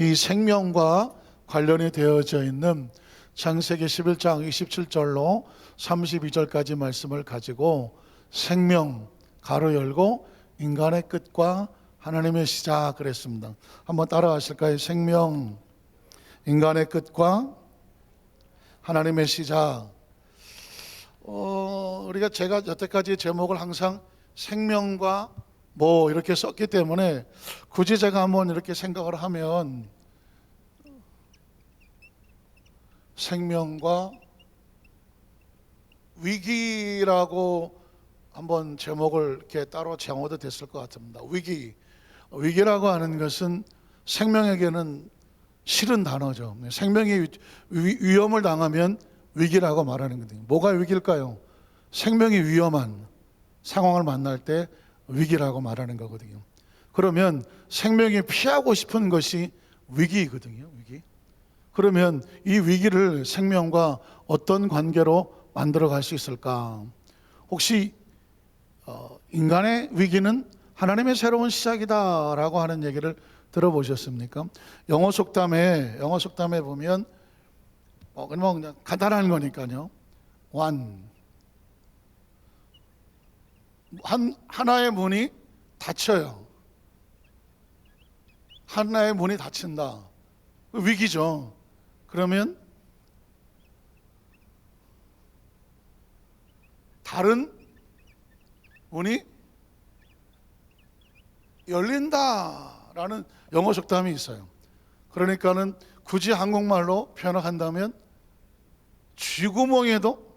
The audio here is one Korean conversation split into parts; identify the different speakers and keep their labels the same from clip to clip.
Speaker 1: 이 생명과 관련이 되어져 있는 창세기 11장 27절로 32절까지 말씀을 가지고 생명 가로 열고 인간의 끝과 하나님의 시작 그랬습니다. 한번 따라 하실까요? 생명, 인간의 끝과 하나님의 시작. 제가 여태까지 제목을 항상 생명과 뭐 이렇게 썼기 때문에 굳이 제가 한번 이렇게 생각을 하면 생명과 위기라고 한번 제목을 이렇게 따로 정해도 됐을 것 같습니다. 위기라고 하는 것은 생명에게는 싫은 단어죠. 생명이 위험을 당하면 위기라고 말하는 거거든요. 뭐가 위기일까요? 생명이 위험한 상황을 만날 때 위기라고 말하는 거거든요. 그러면 생명이 피하고 싶은 것이 위기거든요. 위기. 그러면 이 위기를 생명과 어떤 관계로 만들어 갈 수 있을까? 혹시 인간의 위기는 하나님의 새로운 시작이다라고 하는 얘기를 들어보셨습니까? 영어 속담에 보면 그냥 간단한 거니까요. 하나의 문이 닫혀요. 하나의 문이 닫힌다. 위기죠. 그러면 다른 문이 열린다라는 영어 속담이 있어요. 그러니까는 굳이 한국말로 표현한다면 쥐구멍에도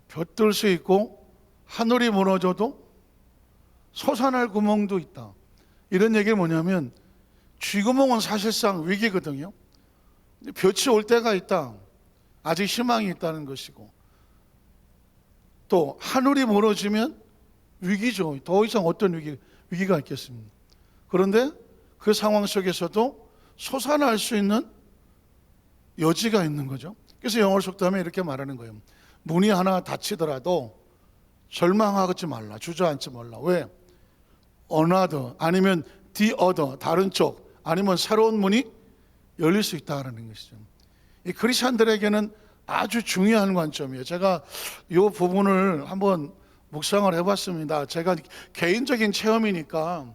Speaker 1: 벼뜰 수 있고 하늘이 무너져도 솟아날 구멍도 있다. 이런 얘기가 뭐냐면 쥐구멍은 사실상 위기거든요. 볕이 올 때가 있다. 아직 희망이 있다는 것이고, 또 하늘이 무너지면 위기죠. 더 이상 어떤 위기가 있겠습니까? 그런데 그 상황 속에서도 솟아날 수 있는 여지가 있는 거죠. 그래서 영어 속담에 이렇게 말하는 거예요. 문이 하나 닫히더라도 절망하지 말라, 주저앉지 말라. 왜? another 아니면 the other, 다른 쪽, 아니면 새로운 문이 열릴 수 있다는 것이죠. 이 크리스천들에게는 아주 중요한 관점이에요. 제가 이 부분을 한번 묵상을 해봤습니다. 제가 개인적인 체험이니까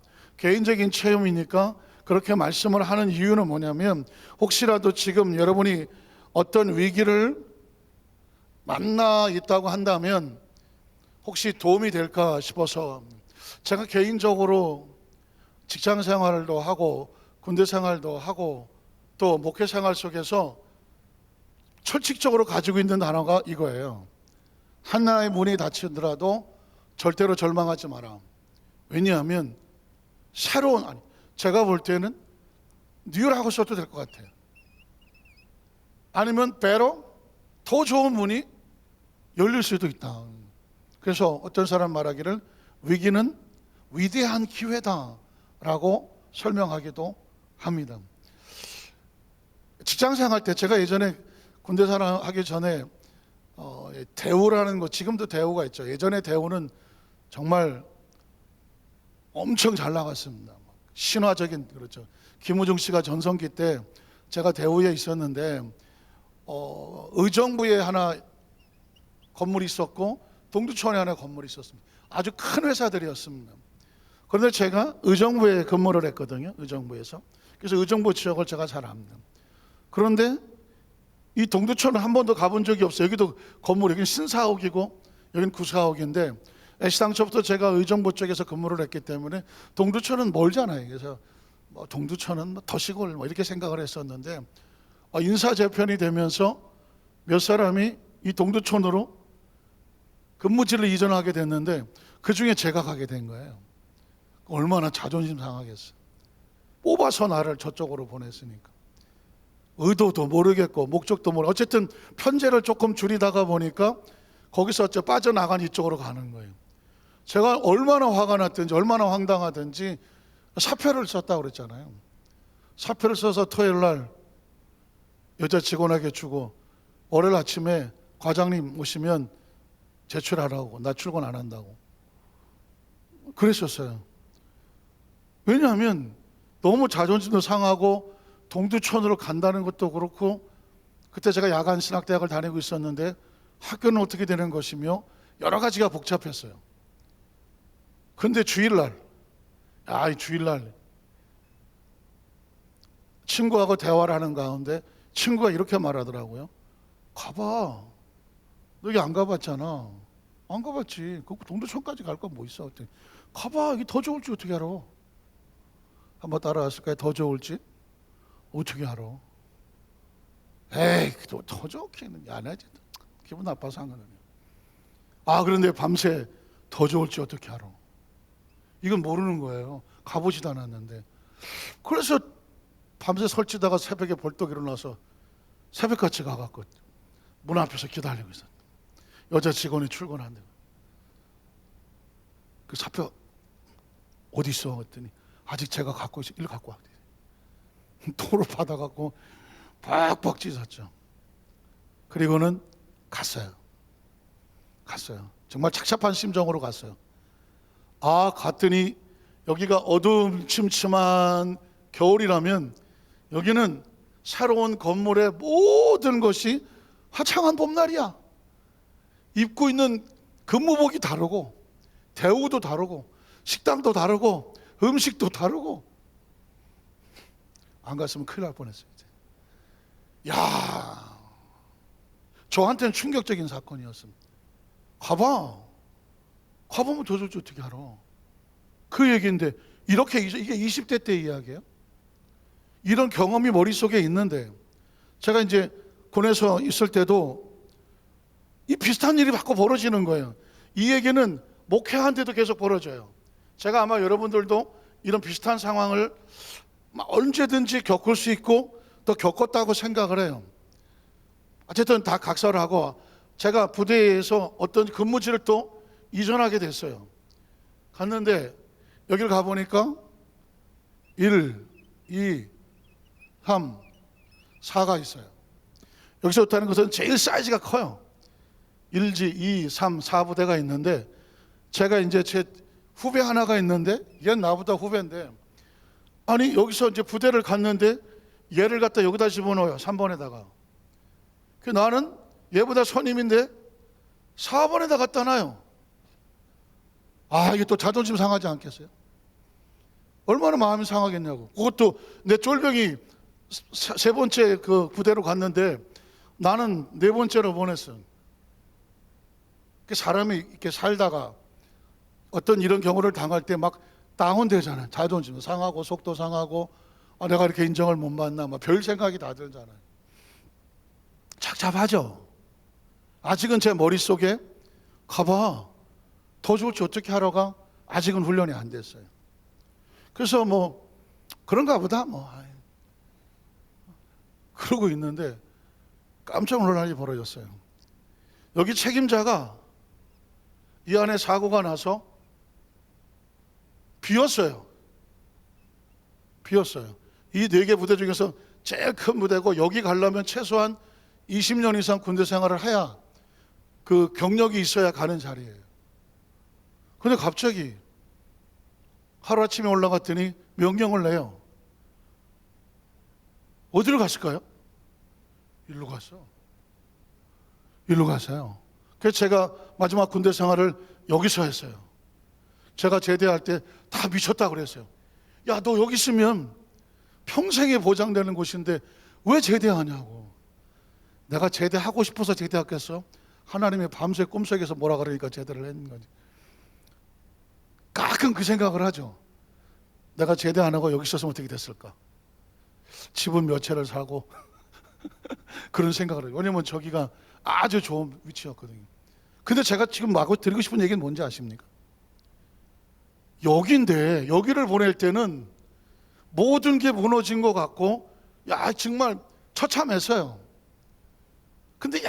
Speaker 1: 그렇게 말씀을 하는 이유는 뭐냐면, 혹시라도 지금 여러분이 어떤 위기를 만나 있다고 한다면 혹시 도움이 될까 싶어서, 제가 개인적으로 직장 생활도 하고 군대 생활도 하고 또 목회 생활 속에서 철칙적으로 가지고 있는 단어가 이거예요. 하나의 문이 닫히더라도 절대로 절망하지 마라. 왜냐하면 제가 볼 때는 뉴라고 써도 될 것 같아요. 아니면 더 좋은 문이 열릴 수도 있다. 그래서 어떤 사람 말하기를 위기는 위대한 기회다라고 설명하기도 합니다. 직장 생활 때 제가 예전에 군대 생활하기 전에 대우라는 거, 지금도 대우가 있죠. 예전에 대우는 정말 엄청 잘 나갔습니다. 신화적인, 그렇죠. 김우중 씨가 전성기 때 제가 대우에 있었는데 의정부에 하나 건물이 있었고 동두천에 하나 건물이 있었습니다. 아주 큰 회사들이었습니다. 그런데 제가 의정부에 근무를 했거든요. 의정부에서. 그래서 의정부 지역을 제가 잘 압니다. 그런데 이 동두천은 한 번도 가본 적이 없어요. 여기도 건물, 여기는 신사옥이고 여기는 구사옥인데, 애시당초부터 제가 의정부 쪽에서 근무를 했기 때문에 동두천은 멀잖아요. 그래서 동두천은 더 시골 이렇게 생각을 했었는데, 인사재편이 되면서 몇 사람이 이 동두천으로 근무지를 이전하게 됐는데 그 중에 제가 가게 된 거예요. 얼마나 자존심 상하겠어요. 뽑아서 나를 저쪽으로 보냈으니까. 의도도 모르겠고 목적도 모르고, 어쨌든 편제를 조금 줄이다가 보니까 거기서 빠져나간 이쪽으로 가는 거예요. 제가 얼마나 화가 났든지 얼마나 황당하든지 사표를 썼다고 그랬잖아요. 사표를 써서 토요일 날 여자 직원에게 주고 월요일 아침에 과장님 오시면 제출하라고, 나 출근 안 한다고 그랬었어요. 왜냐하면 너무 자존심도 상하고 동두천으로 간다는 것도 그렇고, 그때 제가 야간 신학대학을 다니고 있었는데 학교는 어떻게 되는 것이며 여러 가지가 복잡했어요. 근데 주일날, 이 주일날 친구하고 대화를 하는 가운데 친구가 이렇게 말하더라고요. 가봐. 너 여기 안 가봤잖아. 안 가봤지. 그 동두천까지 갈 건 뭐 있어. 그랬더니, 가봐. 이게 더 좋을지 어떻게 알아? 한번 따라왔을까요? 더 좋을지? 어떻게 알아? 에이, 더 좋기는 안 하지. 기분 나빠서 한 거는. 그런데 밤새 더 좋을지 어떻게 알아? 이건 모르는 거예요. 가보지도 않았는데. 그래서 밤새 설치다가 새벽에 벌떡 일어나서 새벽같이 가갖고 문 앞에서 기다리고 있었어요. 여자 직원이 출근한대요. 그 사표 어디 있어? 그랬더니 아직 제가 갖고 있어. 일로 갖고 왔대. 도로 받아갖고 벅벅 찢었죠. 그리고는 갔어요. 정말 착잡한 심정으로 갔어요. 갔더니 여기가 어두침침한 겨울이라면 여기는 새로운 건물의 모든 것이 화창한 봄날이야. 입고 있는 근무복이 다르고 대우도 다르고 식당도 다르고 음식도 다르고. 안 갔으면 큰일 날 뻔했어요. 야, 저한테는 충격적인 사건이었습니다. 가보면 더 좋지 어떻게 알아? 그 얘기인데 이게 20대 때 이야기예요. 이런 경험이 머릿속에 있는데, 제가 이제 군에서 있을 때도 이 비슷한 일이 자꾸 벌어지는 거예요. 이 얘기는 목회하는데도 계속 벌어져요. 제가 아마 여러분들도 이런 비슷한 상황을 언제든지 겪을 수 있고 또 겪었다고 생각을 해요. 어쨌든 다 각서를 하고 제가 부대에서 어떤 근무지를 또 이전하게 됐어요. 갔는데 여기를 가보니까 1, 2, 3, 4가 있어요. 여기서 하는 것은 제일 사이즈가 커요. 1지, 2, 3, 4부대가 있는데, 제가 이제 제 후배 하나가 있는데, 얘는 나보다 후배인데, 여기서 이제 부대를 갔는데 얘를 갖다 여기다 집어넣어요. 3번에다가. 나는 얘보다 선임인데 4번에다 갖다 놔요. 이게 또 자존심 상하지 않겠어요? 얼마나 마음이 상하겠냐고. 그것도 내 쫄병이 세 번째 그 부대로 갔는데 나는 네 번째로 보냈어요. 사람이 이렇게 살다가 어떤 이런 경우를 당할 때 막 다운되잖아요. 자존심 상하고 속도 상하고, 내가 이렇게 인정을 못 받나, 별 생각이 다 들잖아요. 착잡하죠. 아직은 제 머릿속에 가봐, 더 좋을지 어떻게 하러 가? 아직은 훈련이 안 됐어요. 그래서 그런가 보다 그러고 있는데 깜짝 놀랄 일이 벌어졌어요. 여기 책임자가 이 안에 사고가 나서 비었어요. 이 4개 부대 중에서 제일 큰 부대고, 여기 가려면 최소한 20년 이상 군대 생활을 해야, 그 경력이 있어야 가는 자리예요. 근데 갑자기 하루아침에 올라갔더니 명령을 내요. 어디로 갔을까요? 일로 갔어요. 그래서 제가 마지막 군대 생활을 여기서 했어요. 제가 제대할 때 다 미쳤다 그랬어요. 야, 너 여기 있으면 평생에 보장되는 곳인데 왜 제대하냐고. 내가 제대하고 싶어서 제대했겠어? 하나님의 밤새 꿈속에서 뭐라 그러니까 제대를 했는 거지. 가끔 그 생각을 하죠. 내가 제대 안 하고 여기 있었으면 어떻게 됐을까? 집은 몇 채를 사고 그런 생각을 해요. 왜냐면 저기가 아주 좋은 위치였거든요. 근데 제가 지금 마구 드리고 싶은 얘기는 뭔지 아십니까? 여기인데 여기를 보낼 때는 모든 게 무너진 것 같고, 정말 처참했어요. 근데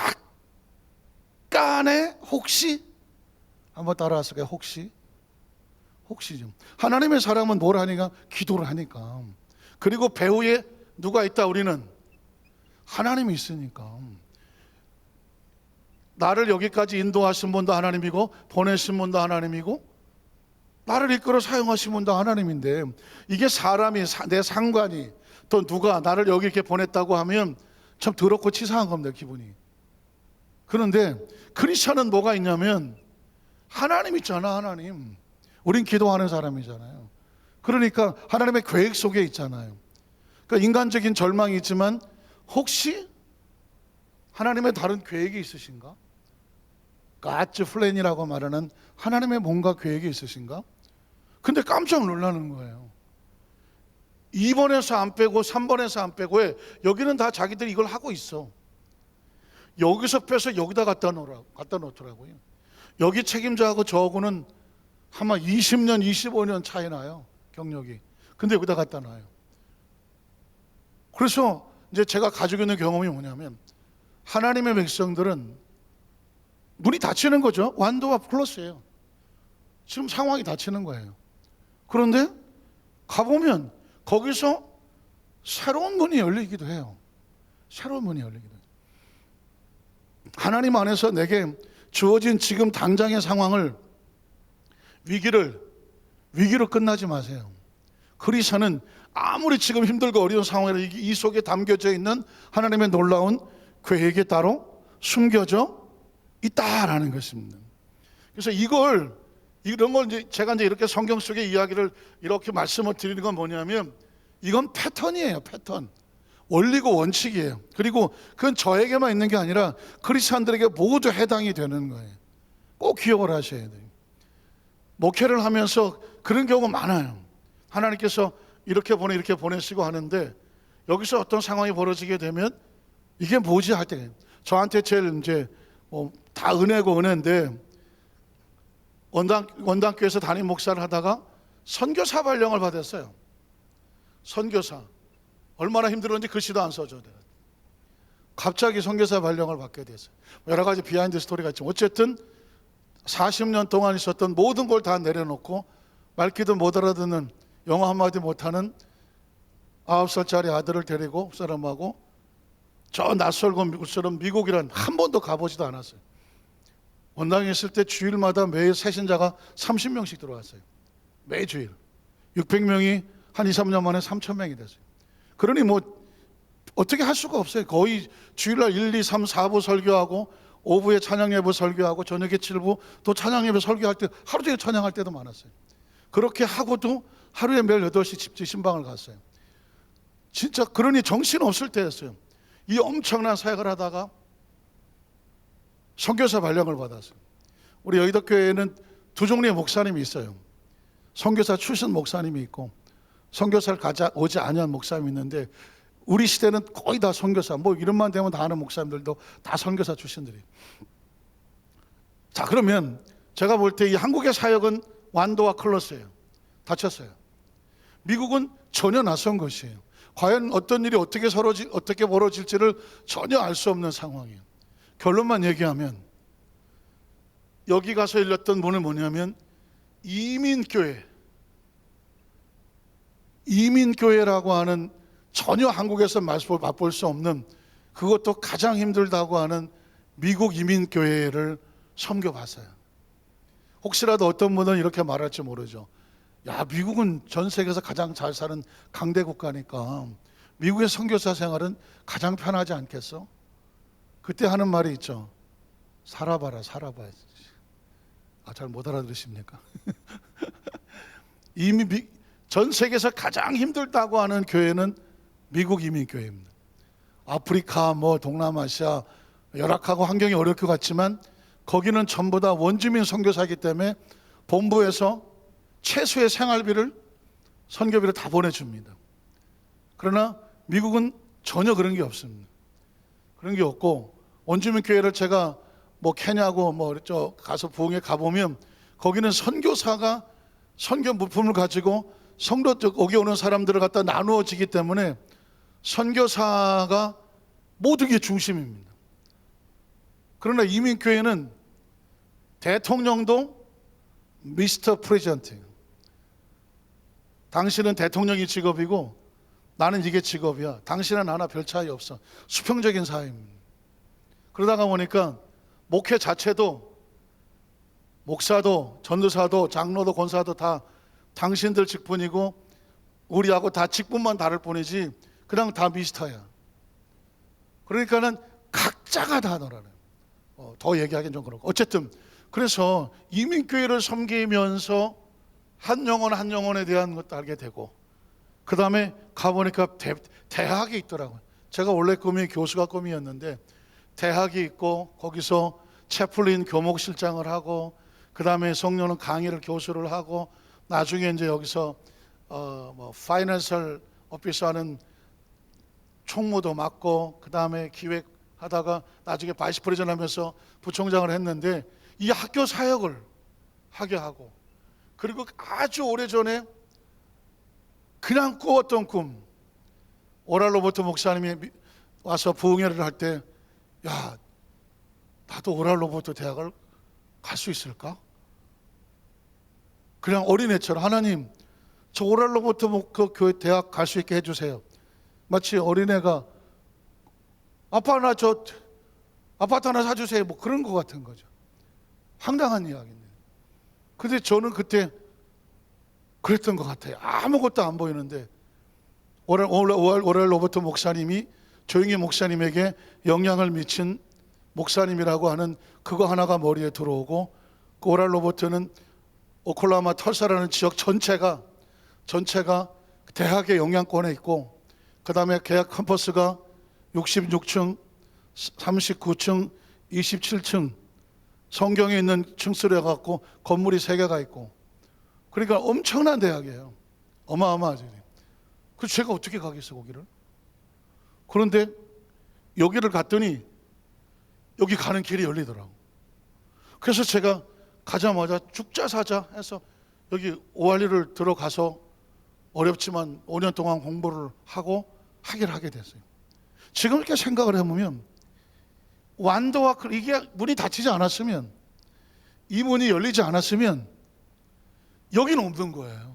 Speaker 1: 약간의 혹시, 한번 따라왔을까요? 혹시 좀. 하나님의 사람은 뭘 하니까? 기도를 하니까. 그리고 배후에 누가 있다? 우리는 하나님이 있으니까. 나를 여기까지 인도하신 분도 하나님이고 보내신 분도 하나님이고, 나를 이끌어 사용하시면 다 하나님인데, 이게 사람이, 내 상관이, 또 누가 나를 여기 이렇게 보냈다고 하면 참 더럽고 치사한 겁니다, 기분이. 그런데 크리스천은 뭐가 있냐면 하나님 있잖아, 하나님. 우린 기도하는 사람이잖아요. 그러니까 하나님의 계획 속에 있잖아요. 그러니까 인간적인 절망이 있지만 혹시 하나님의 다른 계획이 있으신가? God's plan이라고 말하는 하나님의 뭔가 계획이 있으신가? 근데 깜짝 놀라는 거예요. 2번에서 안 빼고 3번에서 안 빼고에 여기는 다 자기들이 이걸 하고 있어. 여기서 빼서 여기다 갖다 놓더라고요. 여기 책임자하고 저하고는 아마 20년, 25년 차이 나요, 경력이. 근데 여기다 갖다 놔요. 그래서 이제 제가 가지고 있는 경험이 뭐냐면, 하나님의 백성들은 문이 닫히는 거죠. 완도와 플러스예요. 지금 상황이 닫히는 거예요. 그런데 가보면 거기서 새로운 문이 열리기도 해요. 새로운 문이 열리기도 해요. 하나님 안에서 내게 주어진 지금 당장의 상황을, 위기로 끝나지 마세요. 그리스도는 아무리 지금 힘들고 어려운 상황이라 이 속에 담겨져 있는 하나님의 놀라운 계획에 따로 숨겨져 있다라는 것입니다. 그래서 이런 걸 이제 제가 이제 이렇게 성경 속의 이야기를 이렇게 말씀을 드리는 건 뭐냐면, 이건 패턴이에요, 패턴. 원리고 원칙이에요. 그리고 그건 저에게만 있는 게 아니라 크리스찬들에게 모두 해당이 되는 거예요. 꼭 기억을 하셔야 돼요. 목회를 하면서 그런 경우가 많아요. 하나님께서 이렇게 보내시고 하는데, 여기서 어떤 상황이 벌어지게 되면 이게 뭐지 할 때, 저한테 제일 이제 다 은혜고 은혜인데, 원당교회에서 담임 목사를 하다가 선교사 발령을 받았어요. 선교사. 얼마나 힘들었는지 글씨도 안 써줘. 갑자기 선교사 발령을 받게 됐어요. 여러 가지 비하인드 스토리가 있지만 어쨌든 40년 동안 있었던 모든 걸 다 내려놓고 말귀도 못 알아듣는, 영어 한마디 못하는 9살짜리 아들을 데리고 사람하고 저 낯설고 미국처럼 미국이란 한 번도 가보지도 않았어요. 원당에 있을 때 주일마다 매일 새신자가 30명씩 들어왔어요. 매주일 600명이 한 2, 3년 만에 3,000명이 됐어요. 그러니 뭐 어떻게 할 수가 없어요. 거의 주일날 1, 2, 3, 4부 설교하고 오후에 찬양예배 설교하고 저녁에 7부 또 찬양예배 설교할 때 하루 종일 찬양할 때도 많았어요. 그렇게 하고도 하루에 매일 8시 집지 신방을 갔어요. 진짜 그러니 정신없을 때였어요. 이 엄청난 사역을 하다가 선교사 발령을 받았어요. 우리 여의도 교회에는 두 종류의 목사님이 있어요. 선교사 출신 목사님이 있고 선교사를 오지 아니한 목사님이 있는데, 우리 시대는 거의 다 선교사, 뭐 이름만 되면 다 아는 목사님들도 다 선교사 출신들이에요. 자, 그러면 제가 볼 때 이 한국의 사역은 완도와 클로스예요. 닫혔어요. 미국은 전혀 낯선 것이에요. 과연 어떤 일이 어떻게 벌어질지를 전혀 알 수 없는 상황이에요. 결론만 얘기하면 여기 가서 열렸던 문은 뭐냐면 이민교회라고 하는, 전혀 한국에서 맛볼 수 없는, 그것도 가장 힘들다고 하는 미국 이민교회를 섬겨봤어요. 혹시라도 어떤 분은 이렇게 말할지 모르죠. 야, 미국은 전 세계에서 가장 잘 사는 강대 국가니까 미국의 선교사 생활은 가장 편하지 않겠어? 그때 하는 말이 있죠. 살아봐라. 잘 못 알아들으십니까? 이미 전 세계에서 가장 힘들다고 하는 교회는 미국 이민교회입니다. 아프리카, 동남아시아 열악하고 환경이 어려울 것 같지만 거기는 전부 다 원주민 선교사이기 때문에 본부에서 최소의 생활비를, 선교비를 다 보내줍니다. 그러나 미국은 전혀 그런 게 없습니다. 그런 게 없고, 원주민 교회를 제가 케냐고 가서 부흥회 가보면 거기는 선교사가 선교 물품을 가지고 성도 거기 오는 사람들을 갖다 나누어지기 때문에 선교사가 모든 게 중심입니다. 그러나 이민교회는 대통령도 미스터 프레지던트예요. 당신은 대통령이 직업이고 나는 이게 직업이야. 당신은 나나 별 차이 없어. 수평적인 사회입니다. 그러다가 보니까 목회 자체도 목사도 전도사도 장로도 권사도 다 당신들 직분이고 우리하고 다 직분만 다를 뿐이지 그냥 다 미스터야. 그러니까는 각자가 다 너라는. 더 얘기하기는 좀 그렇고 어쨌든 그래서 이민교회를 섬기면서 한 영혼 한 영혼에 대한 것도 알게 되고 그 다음에 가보니까 대학이 있더라고요. 제가 원래 꿈이 교수가 꿈이었는데 대학이 있고 거기서 채플린 교목실장을 하고 그 다음에 성령은 강의를 교수를 하고 나중에 이제 여기서 파이낸셜 오피스 하는 총무도 맡고 그 다음에 기획하다가 나중에 바이스 프레지던트 하면서 부총장을 했는데 이 학교 사역을 하게 하고 그리고 아주 오래전에 그냥 꾸었던 꿈 오랄 로버트 목사님이 와서 부흥회를 할 때 야 나도 오랄 로버트 대학을 갈 수 있을까? 그냥 어린애처럼 하나님 저 오랄 로버트 그 교회 대학 갈 수 있게 해주세요. 마치 어린애가 아빠 나 저 아파트 하나 사주세요 뭐 그런 것 같은 거죠. 황당한 이야기인데 근데 저는 그때 그랬던 것 같아요. 아무것도 안 보이는데 오랄 로버트 목사님이 조용히 목사님에게 영향을 미친 목사님이라고 하는 그거 하나가 머리에 들어오고 그 오랄 로버트는 오클라호마 털사라는 지역 전체가 대학의 영향권에 있고 그 다음에 계약 캠퍼스가 66층, 39층, 27층 성경에 있는 층수로 해갖고 건물이 3개가 있고 그러니까 엄청난 대학이에요. 어마어마하죠. 그래서 제가 어떻게 가겠어요 거기를? 그런데 여기를 갔더니 여기 가는 길이 열리더라고. 그래서 제가 가자마자 죽자 사자 해서 여기 오할리를 들어가서 어렵지만 5년 동안 공부를 하고 하게 됐어요. 지금 이렇게 생각을 해보면 완도와 이게 문이 닫히지 않았으면 이 문이 열리지 않았으면 여기는 없는 거예요.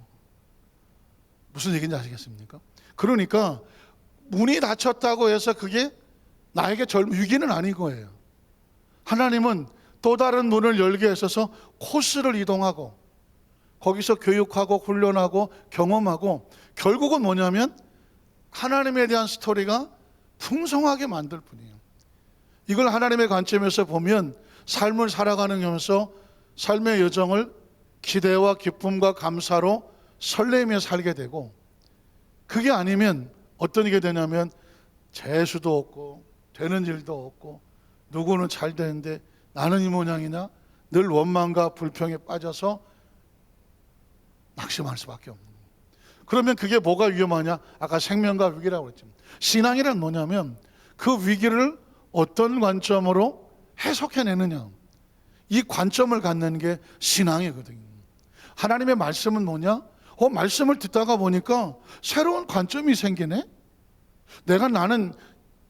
Speaker 1: 무슨 얘기인지 아시겠습니까? 그러니까 문이 닫혔다고 해서 그게 나에게 위기는 아닌 거예요. 하나님은 또 다른 문을 열게 하셔서 코스를 이동하고 거기서 교육하고 훈련하고 경험하고 결국은 뭐냐면 하나님에 대한 스토리가 풍성하게 만들 뿐이에요. 이걸 하나님의 관점에서 보면 삶을 살아가면서 삶의 여정을 기대와 기쁨과 감사로 설레며 살게 되고 그게 아니면 어떤 게 되냐면 재수도 없고 되는 일도 없고 누구는 잘 되는데 나는 이 모양이냐 늘 원망과 불평에 빠져서 낙심할 수밖에 없는 거예요. 그러면 그게 뭐가 위험하냐? 아까 생명과 위기라고 그랬지만 신앙이란 뭐냐면 그 위기를 어떤 관점으로 해석해내느냐 이 관점을 갖는 게 신앙이거든요. 하나님의 말씀은 뭐냐? 말씀을 듣다가 보니까 새로운 관점이 생기네. 나는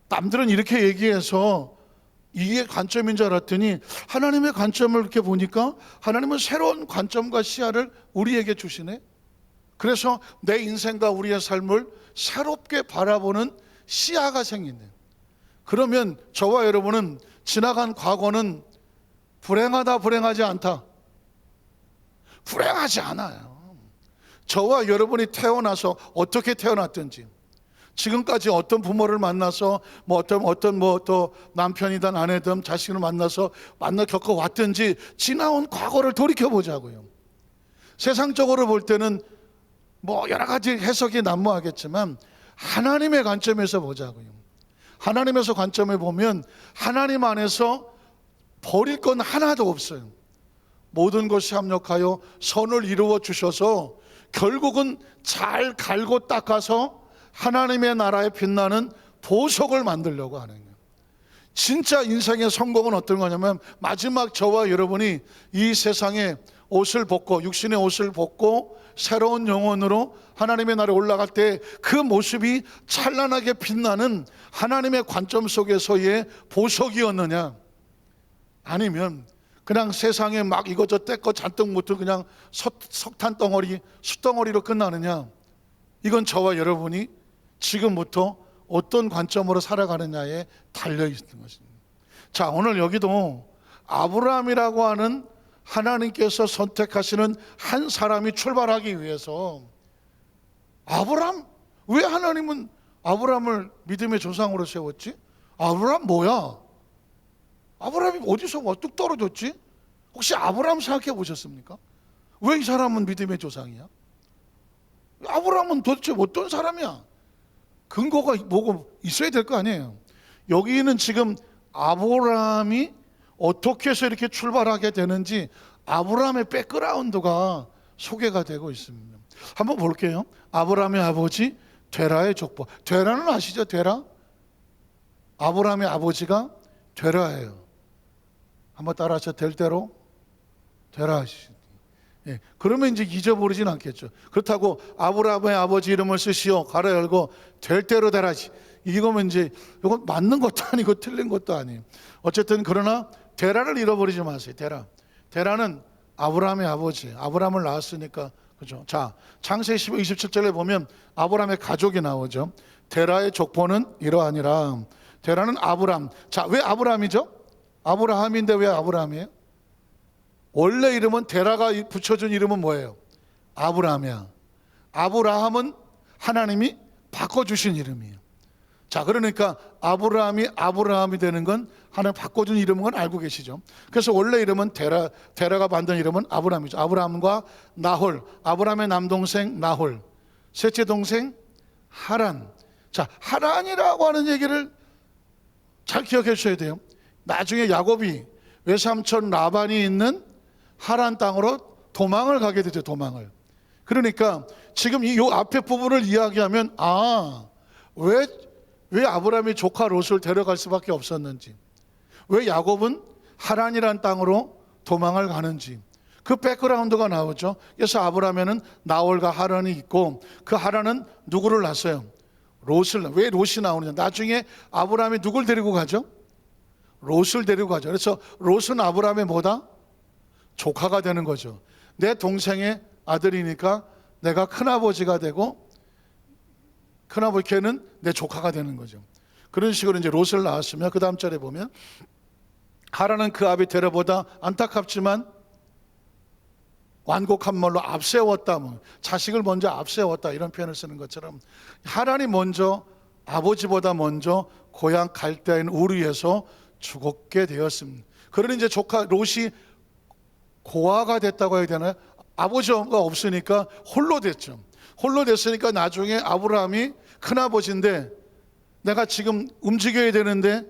Speaker 1: 남들은 이렇게 얘기해서 이게 관점인 줄 알았더니 하나님의 관점을 이렇게 보니까 하나님은 새로운 관점과 시야를 우리에게 주시네. 그래서 내 인생과 우리의 삶을 새롭게 바라보는 시야가 생기네. 그러면 저와 여러분은 지나간 과거는 불행하지 않다. 불행하지 않아요. 저와 여러분이 태어나서 어떻게 태어났든지 지금까지 어떤 부모를 만나서 또 남편이든 아내든 자식을 만나서 겪어왔든지 지나온 과거를 돌이켜보자고요. 세상적으로 볼 때는 여러 가지 해석이 난무하겠지만 하나님의 관점에서 보자고요. 하나님에서 관점을 보면 하나님 안에서 버릴 건 하나도 없어요. 모든 것이 합력하여 선을 이루어 주셔서 결국은 잘 갈고 닦아서 하나님의 나라에 빛나는 보석을 만들려고 하는 거예요. 진짜 인생의 성공은 어떤 거냐면 마지막 저와 여러분이 이 세상에 옷을 벗고 육신의 옷을 벗고 새로운 영혼으로 하나님의 나라에 올라갈 때 그 모습이 찬란하게 빛나는 하나님의 관점 속에서의 보석이었느냐, 아니면 그냥 세상에 막 이것저것 떼거 잔뜩 묻은 그냥 석탄 덩어리, 숯덩어리로 끝나느냐. 이건 저와 여러분이 지금부터 어떤 관점으로 살아가느냐에 달려있는 것입니다. 자, 오늘 여기도 아브라함이라고 하는 하나님께서 선택하시는 한 사람이 출발하기 위해서 아브람, 왜 하나님은 아브람을 믿음의 조상으로 세웠지? 아브람 뭐야? 아브람이 어디서 뚝 떨어졌지? 혹시 아브람 생각해 보셨습니까? 왜 이 사람은 믿음의 조상이야? 아브람은 도대체 어떤 사람이야? 근거가 뭐가 있어야 될 거 아니에요. 여기는 지금 아브람이 어떻게 해서 이렇게 출발하게 되는지 아브람의 백그라운드가 소개가 되고 있습니다. 한번 볼게요. 아브람의 아버지 데라의 족보. 데라는 아시죠? 데라? 아브람의 아버지가 데라예요. 한번 따라하셔. 될 대로 데라. 예, 그러면 이제 잊어버리진 않겠죠. 그렇다고 아브람의 아버지 이름을 쓰시오 가로 열고 될 대로 데라지, 이거면 이제 이건 맞는 것도 아니고 틀린 것도 아니에요. 어쨌든 그러나 데라를 잃어버리지 마세요. 데라는 아브람의 아버지, 아브람을 낳았으니까, 그죠? 자, 창세기 27절에 보면 아브람의 가족이 나오죠. 데라의 족보는 이러하니라. 데라는 아브람. 자, 왜 아브람이죠? 아브라함인데 왜 아브람이에요? 원래 이름은, 데라가 붙여준 이름은 뭐예요? 아브람이야. 아브라함은 하나님이 바꿔주신 이름이에요. 자, 그러니까 아브라함이 되는 건 하나님 바꿔준 이름인 건 알고 계시죠? 그래서 원래 이름은 데라가 만든 이름은 아브람이죠. 아브람과 나홀, 아브람의 남동생 나홀, 셋째 동생 하란. 자, 하란이라고 하는 얘기를 잘 기억해 주셔야 돼요. 나중에 야곱이 외삼촌 라반이 있는 하란 땅으로 도망을 가게 되죠. 도망을. 그러니까 지금 이 앞에 부분을 이야기하면 왜 아브라함이 조카 롯을 데려갈 수밖에 없었는지, 왜 야곱은 하란이란 땅으로 도망을 가는지 그 백그라운드가 나오죠. 그래서 아브라함에는 나홀과 하란이 있고, 그 하란은 누구를 낳았어요? 롯을. 왜 롯이 나오느냐? 나중에 아브라함이 누굴 데리고 가죠? 롯을 데리고 가죠. 그래서 롯은 아브라함의 뭐다? 조카가 되는 거죠. 내 동생의 아들이니까 내가 큰아버지가 되고, 큰아버지 걔는 내 조카가 되는 거죠. 그런 식으로 이제 롯을 낳았으며, 그 다음 절에 보면 하란은 그 아비 데라보다 안타깝지만 완곡한 말로 앞세웠다, 자식을 먼저 앞세웠다, 이런 표현을 쓰는 것처럼 하란이 먼저, 아버지보다 먼저 고향 갈대아인 우르에서 죽게 되었습니다. 그러니 이제 조카 롯이 고아가 됐다고 해야 되나요? 아버지가 없으니까 홀로 됐죠. 홀로 됐으니까 나중에 아브라함이 큰아버지인데 내가 지금 움직여야 되는데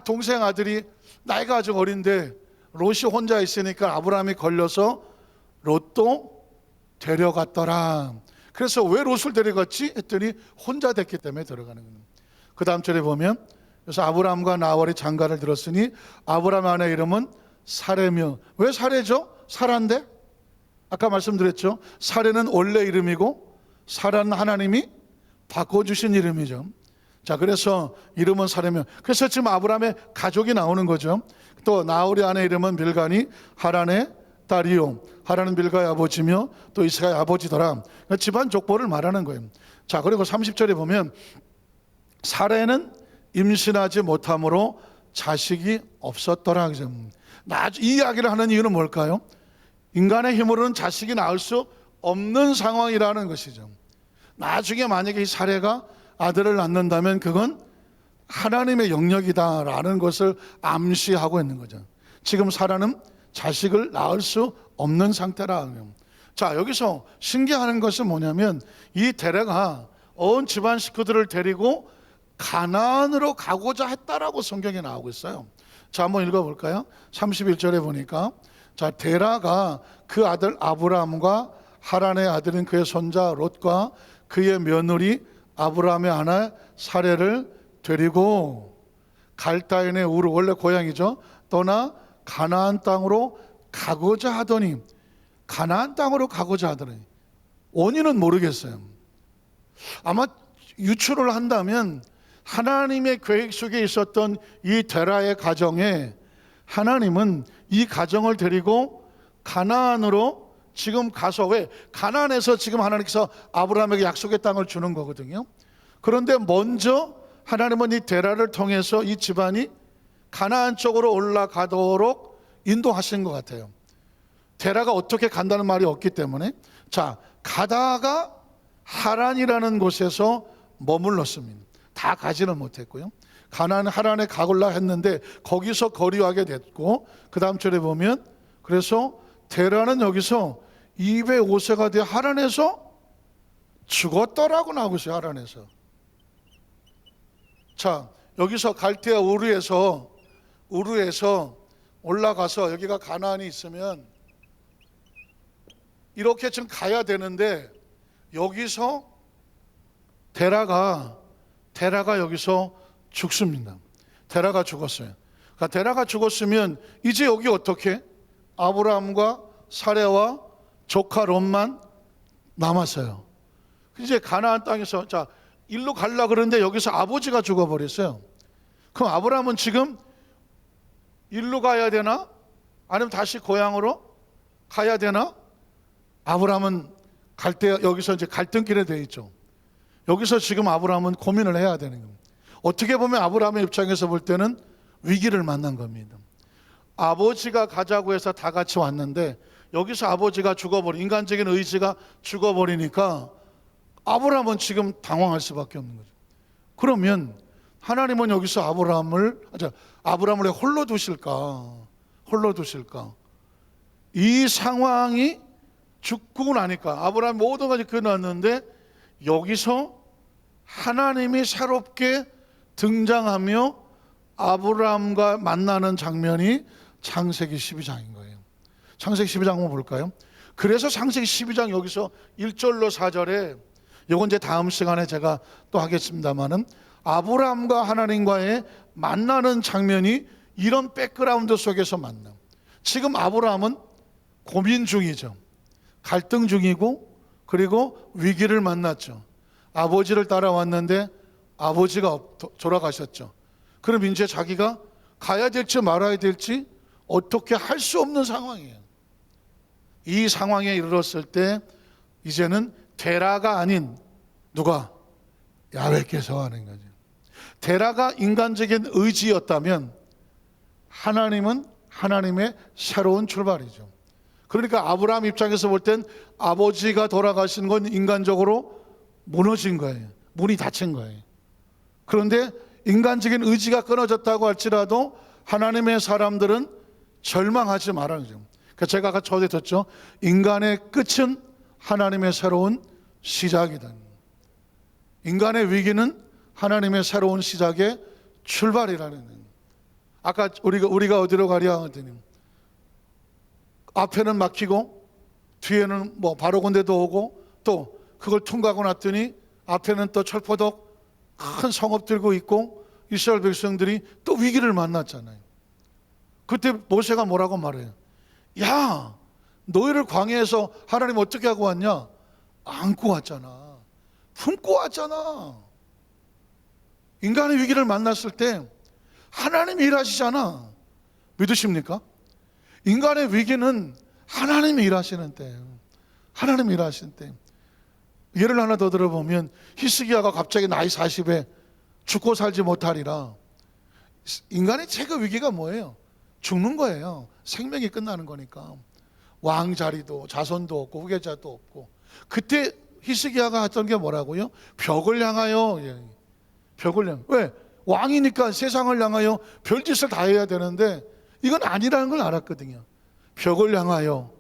Speaker 1: 동생 아들이 나이가 아직 어린데 롯이 혼자 있으니까 아브라함이 걸려서 롯도 데려갔더라. 그래서 왜 롯을 데려갔지 했더니 혼자 됐기 때문에 들어가는 겁니다. 그 다음 절에 보면, 그래서 아브라함과 나홀이 장가를 들었으니 아브라함 아내 이름은 사레며. 왜 사레죠? 사라인데? 아까 말씀드렸죠. 사레는 원래 이름이고 사라는 하나님이 바꿔주신 이름이죠. 자, 그래서 이름은 사레며. 그래서 지금 아브라함의 가족이 나오는 거죠. 또 나홀의 아내 이름은 밀가니 하란의 딸이요. 하란은 밀가의 아버지며 또 이스가의 아버지더라. 그러니까 집안 족보를 말하는 거예요. 자, 그리고 30절에 보면 사레는 임신하지 못함으로 자식이 없었더라. 이 이야기를 하는 이유는 뭘까요? 인간의 힘으로는 자식이 낳을 수 없는 상황이라는 것이죠. 나중에 만약에 이 사레가 아들을 낳는다면 그건 하나님의 영역이다라는 것을 암시하고 있는 거죠. 지금 사라는 자식을 낳을 수 없는 상태라. 자, 여기서 신기한 것은 뭐냐면 이 데라가 온 집안 식구들을 데리고 가나안으로 가고자 했다라고 성경에 나오고 있어요. 자, 한번 읽어볼까요? 31절에 보니까, 자, 데라가 그 아들 아브라함과 하란의 아들인 그의 손자 롯과 그의 며느리 아브라함의 아내 사레를 데리고 갈다인의 우르, 원래 고향이죠, 떠나 가나안 땅으로 가고자 하더니, 가나안 땅으로 가고자 하더니 원인은 모르겠어요. 아마 유추를 한다면 하나님의 계획 속에 있었던 이 데라의 가정에 하나님은 이 가정을 데리고 가나안으로 지금 가서, 왜? 가나안에서 지금 하나님께서 아브라함에게 약속의 땅을 주는 거거든요. 그런데 먼저 하나님은 이 데라를 통해서 이 집안이 가나안 쪽으로 올라가도록 인도하신 것 같아요. 데라가 어떻게 간다는 말이 없기 때문에, 자, 가다가 하란이라는 곳에서 머물렀습니다. 다 가지는 못했고요. 하란에 가골라 했는데 거기서 거류하게 됐고, 그 다음 절에 보면, 그래서 데라는 여기서 205세가 되어 하란에서 죽었더라고 나오고 있어요. 하란에서. 자, 여기서 갈대아 우르에서 올라가서, 여기가 가나안이 있으면 이렇게 지금 가야 되는데, 여기서 데라가 여기서 죽습니다. 데라가 죽었어요. 그러니까 데라가 죽었으면 이제 여기 어떻게? 아브라함과 사레와 조카 롯만 남았어요. 이제 가나안 땅에서, 자, 일로 가려고 그러는데 여기서 아버지가 죽어버렸어요. 그럼 아브라함은 지금 일로 가야 되나? 아니면 다시 고향으로 가야 되나? 아브라함은 여기서 이제 갈등길에 돼 있죠. 여기서 지금 아브라함은 고민을 해야 되는 겁니다. 어떻게 보면 아브라함의 입장에서 볼 때는 위기를 만난 겁니다. 아버지가 가자고 해서 다 같이 왔는데 여기서 아버지가 인간적인 의지가 죽어버리니까 아브라함은 지금 당황할 수밖에 없는 거죠. 그러면 하나님은 여기서 아브라함을 왜 홀로 두실까? 이 상황이 죽고 나니까 아브라함이 모든 것이 끝났는데, 여기서 하나님이 새롭게 등장하며 아브라함과 만나는 장면이 창세기 12장인 거예요. 창세기 12장 한번 볼까요? 그래서 창세기 12장 여기서 1절로 4절에, 이건 이제 다음 시간에 제가 또 하겠습니다만은, 아브라함과 하나님과의 만나는 장면이 이런 백그라운드 속에서 만나. 지금 아브라함은 고민 중이죠. 갈등 중이고, 그리고 위기를 만났죠. 아버지를 따라왔는데 아버지가 돌아가셨죠. 그럼 이제 자기가 가야 될지 말아야 될지 어떻게 할 수 없는 상황이에요. 이 상황에 이르렀을 때 이제는 데라가 아닌 누가? 야훼께서 하는 거죠. 데라가 인간적인 의지였다면 하나님은 하나님의 새로운 출발이죠. 그러니까 아브라함 입장에서 볼 땐 아버지가 돌아가신 건 인간적으로 무너진 거예요. 문이 닫힌 거예요. 그런데 인간적인 의지가 끊어졌다고 할지라도 하나님의 사람들은 절망하지 말아야 돼요. 그러니까 제가 아까 저에 듣죠. 인간의 끝은 하나님의 새로운 시작이다. 인간의 위기는 하나님의 새로운 시작의 출발이라는 거예요. 아까 우리가 어디로 가랴 하더니 앞에는 막히고 뒤에는 뭐 바로 군대도 오고, 또 그걸 통과하고 났더니 앞에는 또 철포덕 큰 성읍 들고 있고 이스라엘 백성들이 또 위기를 만났잖아요. 그때 모세가 뭐라고 말해요? 야, 너희를 광야에서 하나님 어떻게 하고 왔냐? 안고 왔잖아. 품고 왔잖아. 인간의 위기를 만났을 때 하나님이 일하시잖아. 믿으십니까? 인간의 위기는 하나님이 일하시는 때예요. 하나님이 일하시는 때. 예를 하나 더 들어보면 히스기야가 갑자기 나이 40에 죽고 살지 못하리라. 인간의 최고 위기가 뭐예요? 죽는 거예요. 생명이 끝나는 거니까. 왕 자리도 자손도 없고 후계자도 없고. 그때 히스기야가 했던 게 뭐라고요? 벽을 향하여. 벽을 향. 왜? 왕이니까 세상을 향하여 별짓을 다 해야 되는데 이건 아니라는 걸 알았거든요. 벽을 향하여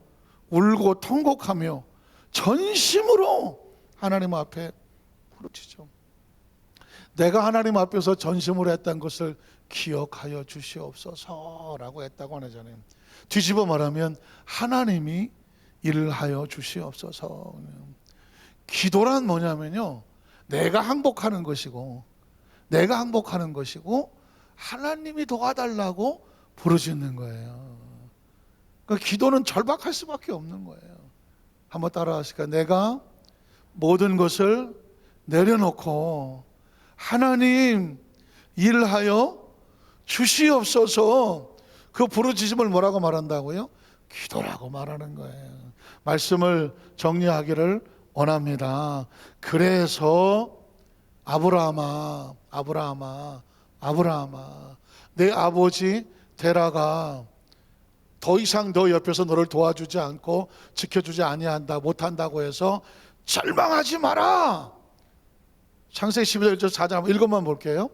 Speaker 1: 울고 통곡하며 전심으로 하나님 앞에 부르짖죠. 내가 하나님 앞에서 전심으로 했던 것을 기억하여 주시옵소서라고 했다고 하잖아요. 뒤집어 말하면 하나님이 일을 하여 주시옵소서. 기도란 뭐냐면요, 내가 항복하는 것이고 하나님이 도와달라고 부르짖는 거예요. 그러니까 기도는 절박할 수밖에 없는 거예요. 한번 따라하실까요? 내가 모든 것을 내려놓고 하나님 일하여 주시옵소서. 그 부르짖음을 뭐라고 말한다고요? 기도라고 말하는 거예요. 말씀을 정리하기를 원합니다. 그래서 아브라함아 내 아버지 데라가 더 이상 너 옆에서 너를 도와주지 않고 지켜주지 아니한다, 못한다고 해서 절망하지 마라. 창세기 12절 4장 읽어만 볼게요.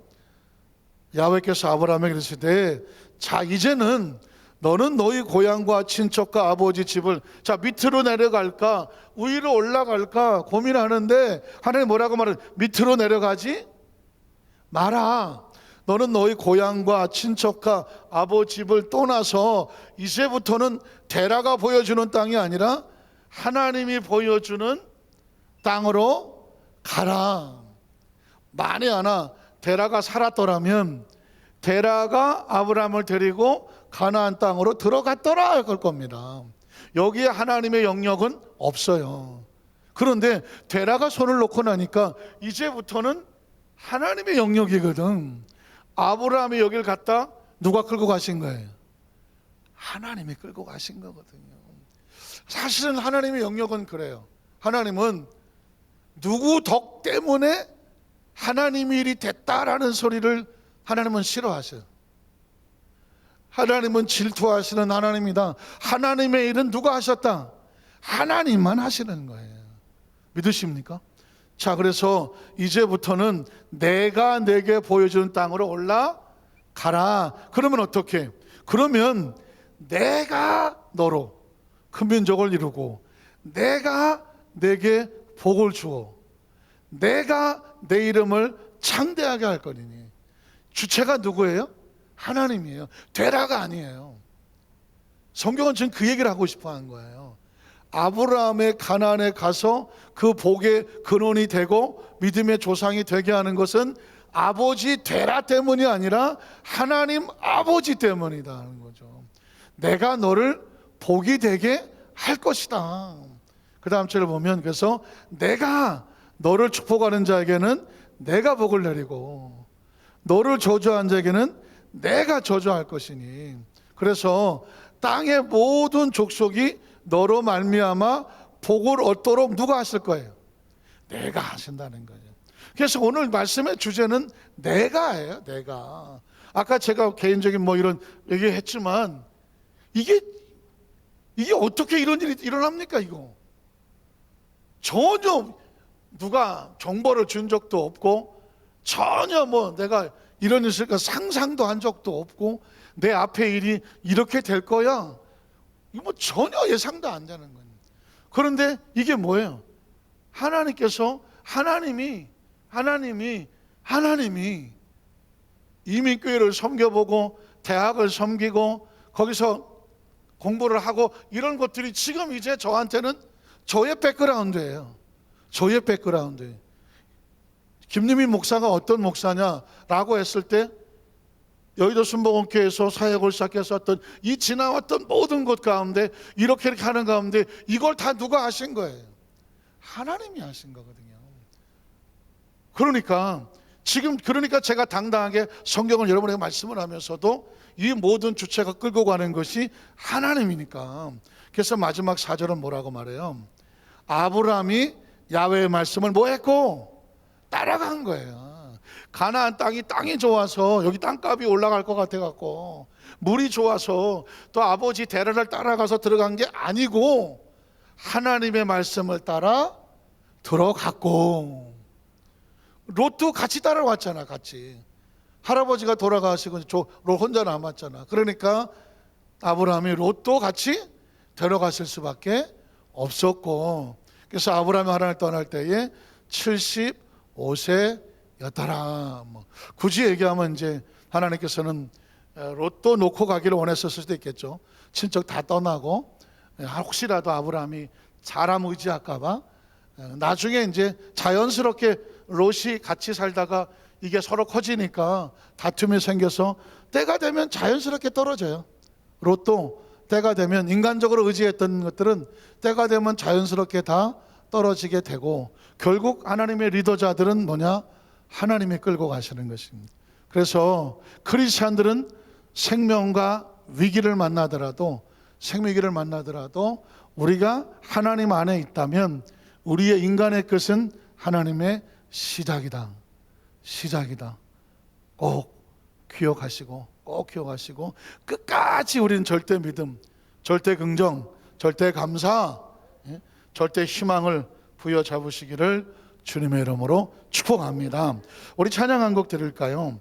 Speaker 1: 야훼께서 아브라함에게 이르시되 자 이제는 너는 너희 고향과 친척과 아버지 집을 자 밑으로 내려갈까 위로 올라갈까 고민하는데 하나님 뭐라고 말해? 밑으로 내려가지 마라. 너는 너희 고향과 친척과 아버지 집을 떠나서 이제부터는 데라가 보여주는 땅이 아니라 하나님이 보여주는 땅으로 가라. 만에 하나 데라가 살았더라면 데라가 아브라함을 데리고 가나안 땅으로 들어갔더라 할 겁니다. 여기에 하나님의 영역은 없어요. 그런데 데라가 손을 놓고 나니까 이제부터는 하나님의 영역이거든. 아브라함이 여길 갔다 누가 끌고 가신 거예요? 하나님이 끌고 가신 거거든요. 사실은 하나님의 영역은 그래요. 하나님은 누구 덕 때문에 하나님의 일이 됐다라는 소리를 하나님은 싫어하셔요. 하나님은 질투하시는 하나님이다. 하나님의 일은 누가 하셨다? 하나님만 하시는 거예요. 믿으십니까? 자, 그래서 이제부터는 내가 내게 보여주는 땅으로 올라가라. 그러면 어떻게? 그러면 내가 너로 큰 민족을 이루고 내가 내게 복을 주어 내가 내 이름을 창대하게 할 거니니. 주체가 누구예요? 하나님이에요. 데라가 아니에요. 성경은 지금 그 얘기를 하고 싶어 하는 거예요. 아브라함의 가나안에 가서 그 복의 근원이 되고 믿음의 조상이 되게 하는 것은 아버지 데라 때문이 아니라 하나님 아버지 때문이다 하는 거죠. 내가 너를 복이 되게 할 것이다. 그 다음 절을 보면 그래서 내가 너를 축복하는 자에게는 내가 복을 내리고 너를 저주한 자에게는 내가 저주할 것이니. 그래서 땅의 모든 족속이 너로 말미암아 복을 얻도록 누가 하실 거예요? 내가 하신다는 거예요. 그래서 오늘 말씀의 주제는 내가예요. 내가. 아까 제가 개인적인 뭐 이런 얘기했지만 이게 어떻게 이런 일이 일어납니까? 이거 전혀 누가 정보를 준 적도 없고 전혀 뭐 내가 이런 일이 있을까 상상도 한 적도 없고 내 앞에 일이 이렇게 될 거야 이거 뭐 전혀 예상도 안 되는 거예요. 그런데 이게 뭐예요? 하나님이 이민교회를 섬겨보고 대학을 섬기고 거기서 공부를 하고 이런 것들이 지금 이제 저한테는 저의 백그라운드예요. 저의 백그라운드. 김유민 목사가 어떤 목사냐라고 했을 때 여의도 순복음교회에서 사역을 시작해서 이 지나왔던 모든 것 가운데 이렇게 하는 가운데 이걸 다 누가 하신 거예요? 하나님이 하신 거거든요. 그러니까 제가 당당하게 성경을 여러분에게 말씀을 하면서도 이 모든 주체가 끌고 가는 것이 하나님이니까. 그래서 마지막 4절은 뭐라고 말해요? 아브라함이 야훼의 말씀을 뭐 했고? 따라간 거예요. 가나안 땅이 좋아서 여기 땅값이 올라갈 것 같아갖고 물이 좋아서 또 아버지 데라를 따라가서 들어간 게 아니고 하나님의 말씀을 따라 들어갔고. 롯도 같이 따라왔잖아. 같이 할아버지가 돌아가시고 롯 혼자 남았잖아. 그러니까 아브라함이 롯도 같이 데려갔을 수밖에 없었고. 그래서 아브라함이 하나님을 떠날 때에 75세였더라. 굳이 얘기하면 이제 하나님께서는 롯도 놓고 가기를 원했었을 수도 있겠죠. 친척 다 떠나고 혹시라도 아브라함이 사람 의지할까봐 나중에 이제 자연스럽게 롯이 같이 살다가 이게 서로 커지니까 다툼이 생겨서 때가 되면 자연스럽게 떨어져요. 롯도 때가 되면 인간적으로 의지했던 것들은 때가 되면 자연스럽게 다 떨어지게 되고 결국 하나님의 리더자들은 뭐냐? 하나님이 끌고 가시는 것입니다. 그래서 크리스찬들은 생명과 위기를 만나더라도 생명위기를 만나더라도 우리가 하나님 안에 있다면 우리의 인간의 끝은 하나님의 시작이다. 꼭 기억하시고 끝까지 우리는 절대 믿음 절대 긍정, 절대 감사, 절대 희망을 부여잡으시기를 주님의 이름으로 축복합니다. 우리 찬양 한 곡 드릴까요?